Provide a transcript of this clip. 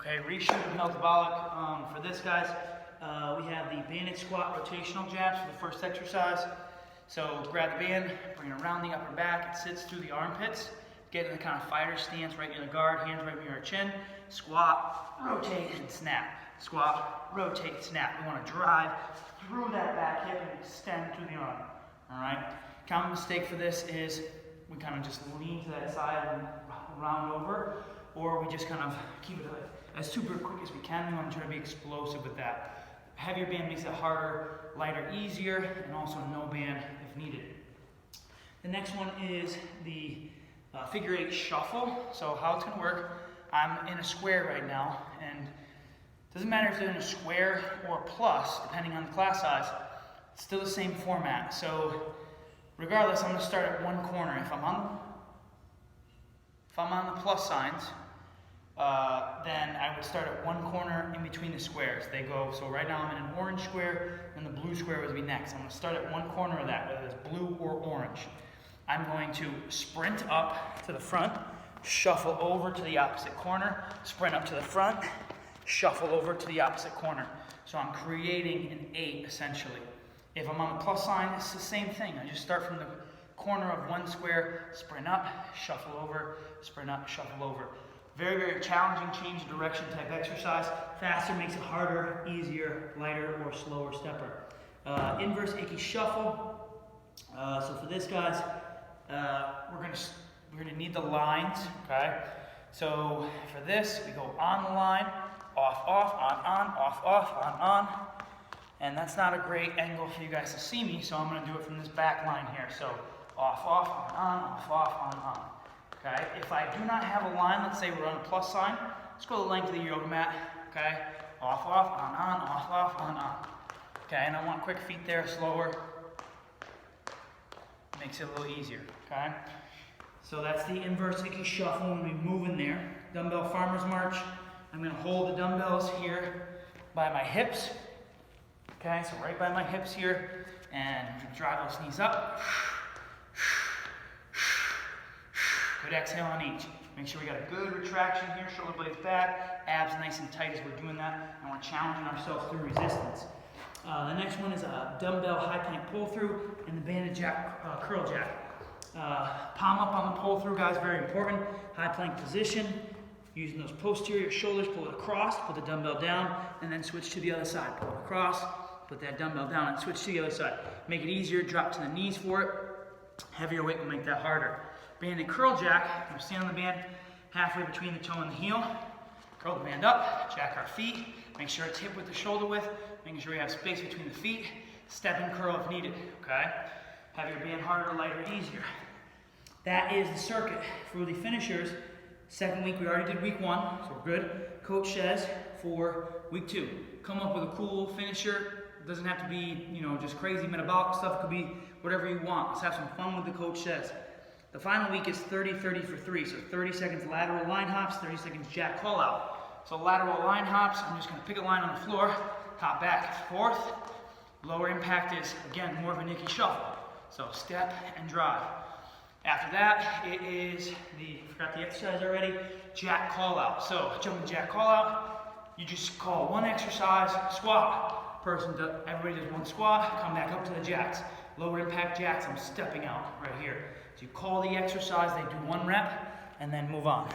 Okay, reshoot of Meltabolic. For this, guys, we have the banded squat rotational jabs for the first exercise. So grab the band, bring it around the upper back, it sits through the armpits. Get in the kind of fighter stance right near the guard, hands right near our chin. Squat, rotate, and snap. Squat, rotate, snap. We want to drive through that back hip and extend through the arm. All right? Common mistake for this is we kind of just lean to that side and round over, or we just kind of keep it as super quick as we can. We want to try to be explosive with that. Heavier band makes it harder, lighter easier, and also no band if needed. The next one is the figure 8 shuffle. So how it's going to work, I'm in a square right now, and it doesn't matter if they're in a square or plus, depending on the class size, it's still the same format. So regardless, I'm going to start at one corner. If I'm on the plus signs, then I would start at one corner in between the squares. They go, so right now I'm in an orange square, and the blue square would be next. I'm going to start at one corner of that, whether it's blue or orange. I'm going to sprint up to the front, shuffle over to the opposite corner, sprint up to the front, shuffle over to the opposite corner. So I'm creating an 8 essentially. If I'm on the plus sign, it's the same thing. I just start from the corner of one square, sprint up, shuffle over, sprint up, shuffle over. Very, very challenging change of direction type exercise. Faster makes it harder, easier, lighter, or slower stepper. Inverse Icky shuffle. So for this, guys, we're gonna need the lines, okay? So for this, we go on the line, off, on. And that's not a great angle for you guys to see me, so I'm gonna do it from this back line here. So off, on. Okay, if I do not have a line, let's say we're on a plus sign, let's go the length of the yoga mat, okay? Off, on. Okay, and I want quick feet there, slower. Makes it a little easier, okay? So that's the inverse Icky shuffle when we move in there. Dumbbell farmer's march. I'm gonna hold the dumbbells here by my hips. Okay, so right by my hips here, and drive those knees up. Good exhale on each. Make sure we got a good retraction here, shoulder blades back, abs nice and tight as we're doing that, and we're challenging ourselves through resistance. The next one is a dumbbell high plank pull through and the banded jack, curl jack. Palm up on the pull through, guys, very important. High plank position, using those posterior shoulders, pull it across, put the dumbbell down, and then switch to the other side. Pull it across, put that dumbbell down, and switch to the other side. Make it easier, drop to the knees for it. Heavier weight will make that harder. Banded curl jack, we'll stand on the band halfway between the toe and the heel. Curl the band up, jack our feet, make sure it's hip with the shoulder width, making sure we have space between the feet. Step and curl if needed, okay? Have your band harder, lighter, easier. That is the circuit. For the finishers, second week, we already did week 1, so we're good. Coach says for week 2, come up with a cool finisher. It doesn't have to be, just crazy metabolic stuff. It could be whatever you want. Let's have some fun with the coach says. The final week is 30-30 for 3, so 30 seconds lateral line hops, 30 seconds jack call out. So lateral line hops, I'm just gonna pick a line on the floor, hop back and forth. Lower impact is, again, more of a Icky shuffle. So step and drive. After that, it is forgot the exercise already, jack call out. So jumping jack call out, you just call one exercise, squat. Everybody does one squat, come back up to the jacks. Lower impact jacks, I'm stepping out right here. So you call the exercise, they do 1 rep, and then move on.